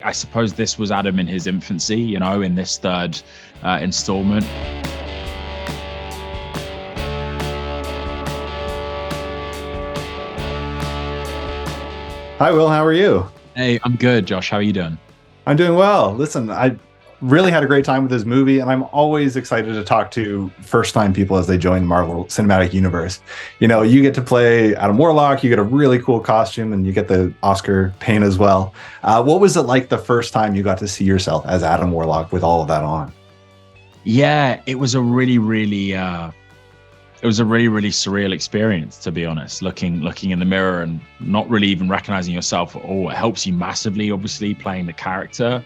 I suppose this was Adam in his infancy, in this third installment. Hi, Will. How are you? Hey, I'm good, Josh. How are you doing? I'm doing well. Listen, I really had a great time with this movie, and I'm always excited to talk to first-time people as they join the Marvel Cinematic Universe. You get to play Adam Warlock, you get a really cool costume, and you get the Oscar paint as well. What was it like the first time you got to see yourself as Adam Warlock with all of that on? Yeah, it was a really surreal experience, to be honest. Looking in the mirror and not really even recognizing yourself at all. It helps you massively, obviously, playing the character.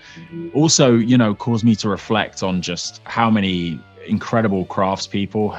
Also, caused me to reflect on just how many incredible craftspeople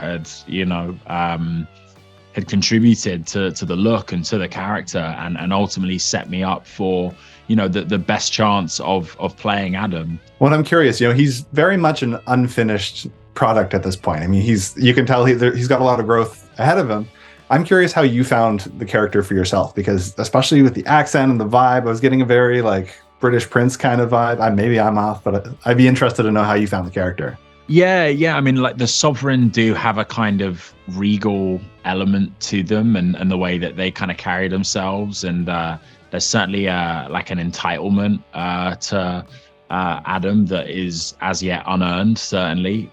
had contributed to the look and to the character, and ultimately set me up for the best chance of playing Adam. Well, I'm curious. He's very much an unfinished product at this point. I mean, you can tell he's got a lot of growth ahead of him. I'm curious how you found the character for yourself, because especially with the accent and the vibe, I was getting a very like British Prince kind of vibe. Maybe I'm off, but I'd be interested to know how you found the character. Yeah. I mean, like, the Sovereign do have a kind of regal element to them, and the way that they kind of carry themselves, and there's certainly like an entitlement to Adam that is as yet unearned, certainly,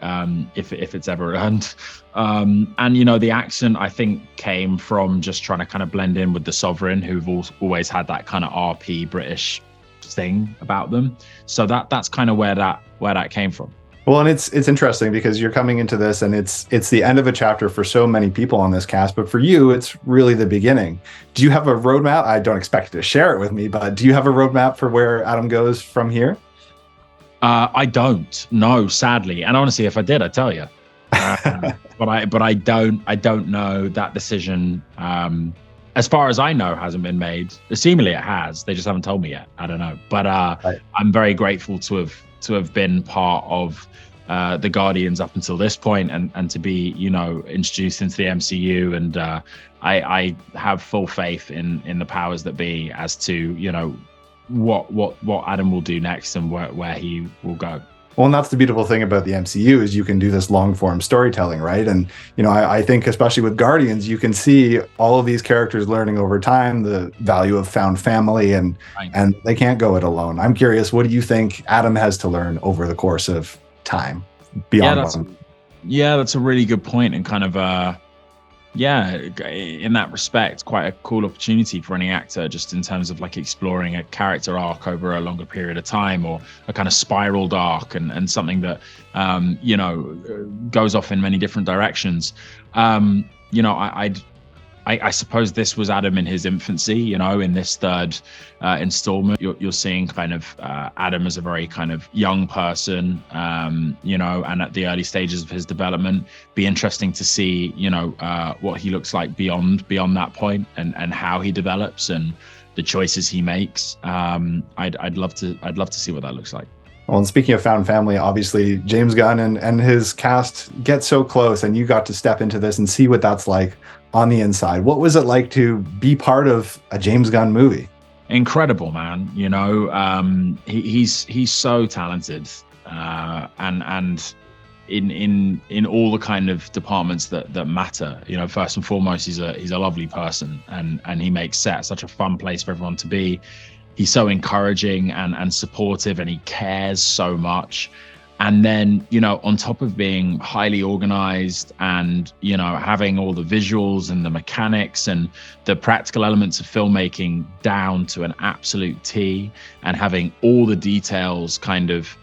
if it's ever earned. And the accent, I think, came from just trying to kind of blend in with the Sovereign, who've always had that kind of RP British thing about them. So that's kind of where that came from. Well, and it's interesting because you're coming into this, and it's the end of a chapter for so many people on this cast, but for you, it's really the beginning. Do you have a roadmap? I don't expect you to share it with me, but do you have a roadmap for where Adam goes from here? I don't know, sadly, and honestly, if I did, I'd tell you. But I don't know. That decision, as far as I know, hasn't been made. Seemingly, it has. They just haven't told me yet. I don't know. But right. I'm very grateful to have been part of the Guardians up until this point, and to be introduced into the MCU, and I have full faith in the powers that be as to what Adam will do next and where he will go. Well, and that's the beautiful thing about the MCU is you can do this long form storytelling, right? And I think especially with Guardians, you can see all of these characters learning over time the value of found family, and they can't go it alone. I'm curious, what do you think Adam has to learn over the course of time beyond? Yeah, that's a really good point, and kind of in that respect, quite a cool opportunity for any actor, just in terms of like exploring a character arc over a longer period of time, or a kind of spiraled arc, and something that goes off in many different directions. I suppose this was Adam in his infancy, in this third installment. You're seeing kind of Adam as a very kind of young person, and at the early stages of his development. Be interesting to see, what he looks like beyond that point, and how he develops and the choices he makes. I'd love to see what that looks like. Well, and speaking of found family, obviously James Gunn and his cast get so close, and you got to step into this and see what that's like on the inside. What was it like to be part of a James Gunn movie? Incredible, man. He's so talented, and in all the kind of departments that matter. First and foremost, he's a lovely person, and he makes set such a fun place for everyone to be. He's so encouraging and supportive, and he cares so much. And then, on top of being highly organized, and, having all the visuals and the mechanics and the practical elements of filmmaking down to an absolute T, and having all the details kind of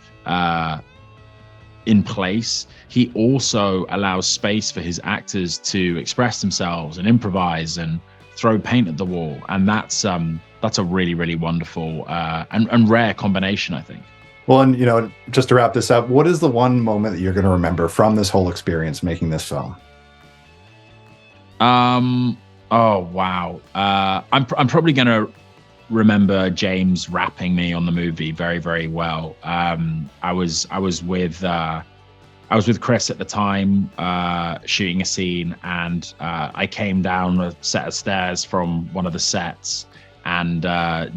in place, he also allows space for his actors to express themselves and improvise and throw paint at the wall. And that's a really, really wonderful and rare combination, I think. Well, and just to wrap this up, what is the one moment that you're going to remember from this whole experience making this film? Oh wow. I'm probably going to remember James rapping me on the movie very, very well. I was with Chris at the time, shooting a scene, and I came down a set of stairs from one of the sets, and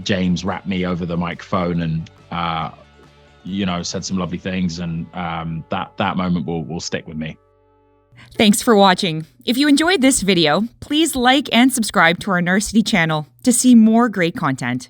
James rapped me over the microphone, and said some lovely things, and that moment will stick with me. Thanks for watching. If you enjoyed this video, please like and subscribe to our Narcity channel to see more great content.